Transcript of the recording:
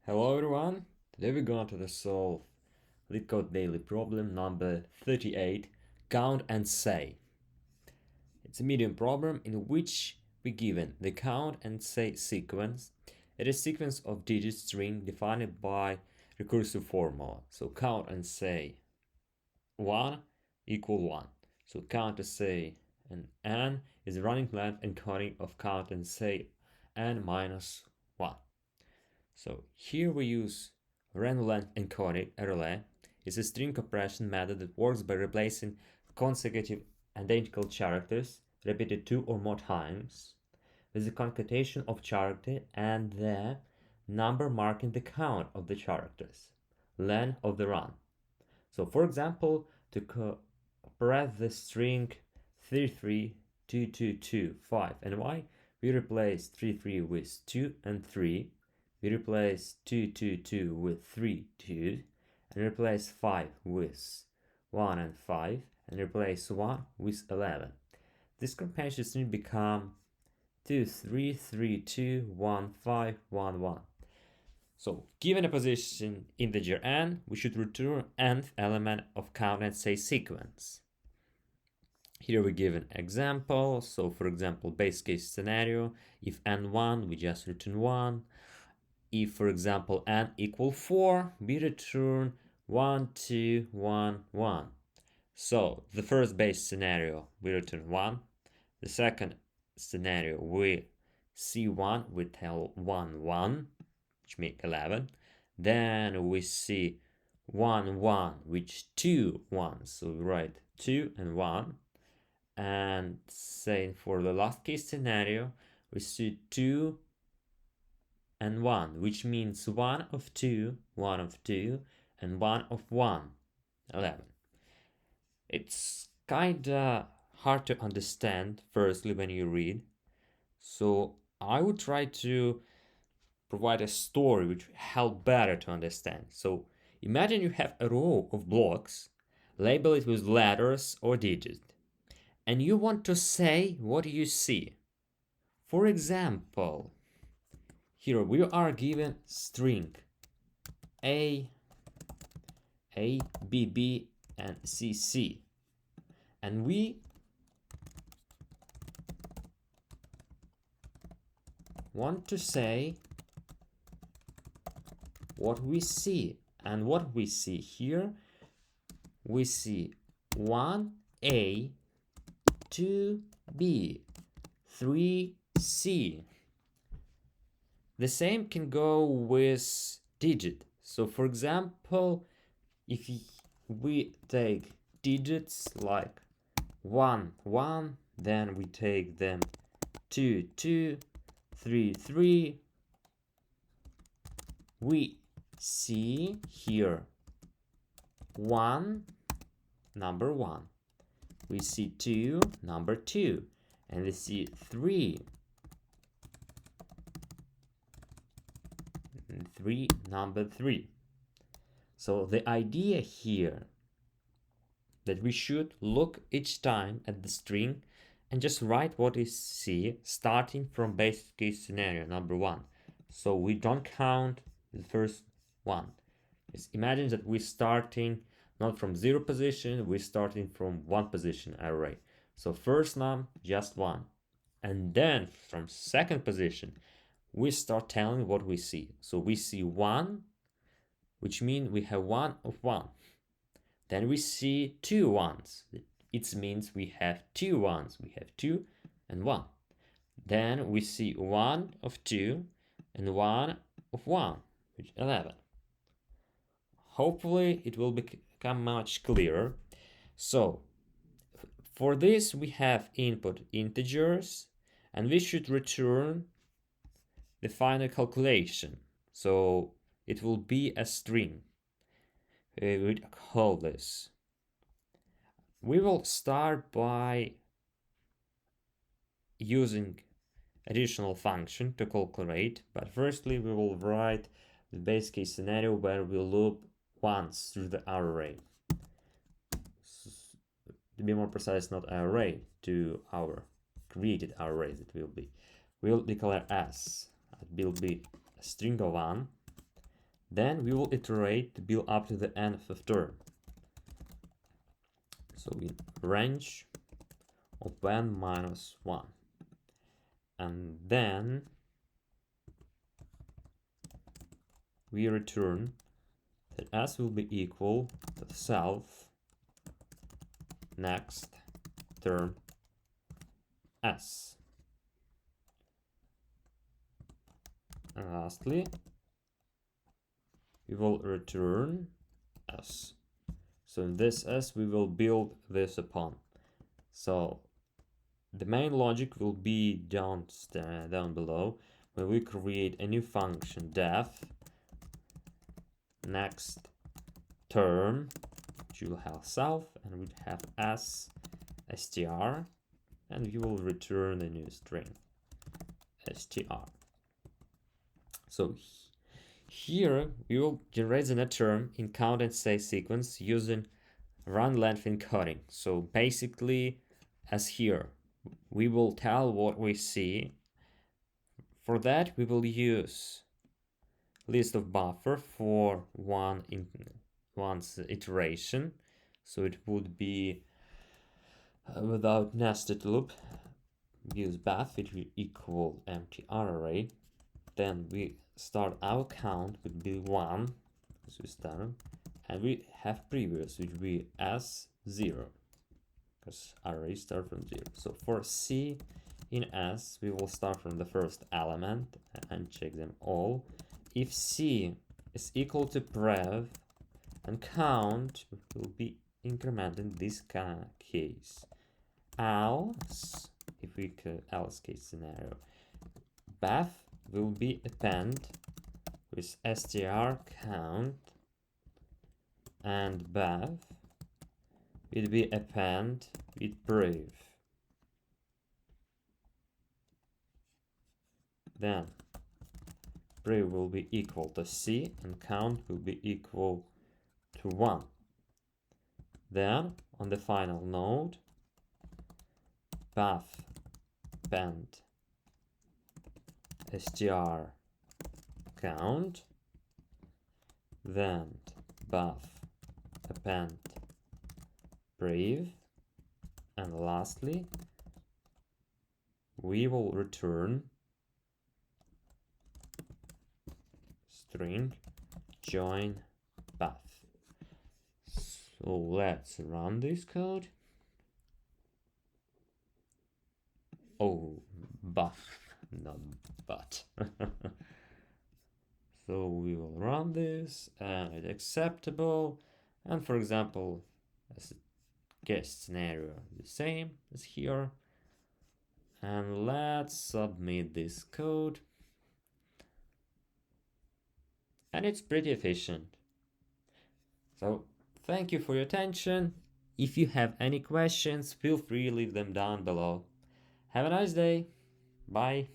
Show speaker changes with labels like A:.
A: Hello everyone, today we're going to solve LeetCode daily problem number 38, count and say. It's a medium problem in which we're given the count and say sequence. It is a sequence of digit string defined by recursive formula. So count and say 1 equal 1. So count and say and n is the running length encoding of count and say n minus 1. So here we use Run Length Encoding (RLE). It's a string compression method that works by replacing consecutive identical characters repeated 2 or more times with the concatenation of character and the number marking the count of the characters, length of the run. So for example, to compress the string 332225 and y, we replace 33 with 2 and 3. We replace 222 with 3, 2, and replace 5 with 1 and 5, and replace 1 with 11. This compensation string become 2, 3, 3, 2, 1, 5, 1, 1. So, given a position integer n, we should return nth element of count and say sequence. Here we give an example. So, for example, base case scenario, if n1, we just return 1. If, for example, n equal 4, we return 1, 2, 1, 1. So the first base scenario, we return 1. The second scenario, we see 1, we tell 1, 1, which make 11. Then we see 1, 1, which 2 1s. So we write 2 and 1. And say for the last case scenario, we see 2 and 1, which means 1 of 2, 1 of 2, and 1 of 1, 11. It's kinda hard to understand, firstly, when you read. So I would try to provide a story which will help better to understand. So imagine you have a row of blocks, label it with letters or digits, and you want to say what you see. For example, here we are given string A, B, B, and C, C. And we want to say what we see. And what we see here, we see 1A, 2B, 3C. The same can go with digit. So for example, if we take digits like 1, 1, then we take them 2, 2, 3, 3. We see here 1, number 1. We see 2, number 2. And we see 3. 3, number 3. So the idea here that we should look each time at the string and just write what we see starting from base case scenario number 1. So we don't count the first one. Just imagine that we're starting not from 0 position, we're starting from 1 position array. So first num, just 1. And then from second position, we start telling what we see. So we see 1, which means we have 1 of 1. Then we see 2 1s. It means we have 2 1s. We have 2 and 1. Then we see 1 of 2 and 1 of 1, which is 11. Hopefully it will become much clearer. So for this we have input integers and we should return the final calculation. So it will be a string. We would call this. We will start by using additional function to calculate, but firstly we will write the base case scenario where we loop once through the array. To be more precise, not array, to our created array that will be. We'll declare s. It will be a string of 1, Then we will iterate to build up to the end of the term. So we range of n minus 1. And then we return that s will be equal to self next term s. And lastly, we will return s. So in this s we will build this upon. So the main logic will be down below, where we create a new function def next term, which will have self, and we have s str, and we will return a new string str. So here we will generate a term in count and say sequence using run length encoding. So basically, as here, we will tell what we see. For that, we will use list of buffer for one's iteration. So it would be without nested loop. Use buff, it will equal empty array. Then we start our count would be 1, as we start, and we have previous, which will be s0, because array start from 0. So for c in s, we will start from the first element and check them all. If c is equal to prev, and count will be incremented in this case. Else, if we could else case scenario, buff will be append with str count, and buff will be append with prev. Then prev will be equal to c, and count will be equal to 1. Then on the final node, buff append str count, then buff append prev, and lastly we will return string join buff. So let's run this code. Oh, buff, not but. So we will run this, and it's acceptable. And for example, as a guest scenario, the same as here. And let's submit this code. And it's pretty efficient. So thank you for your attention. If you have any questions, feel free to leave them down below. Have a nice day. Bye.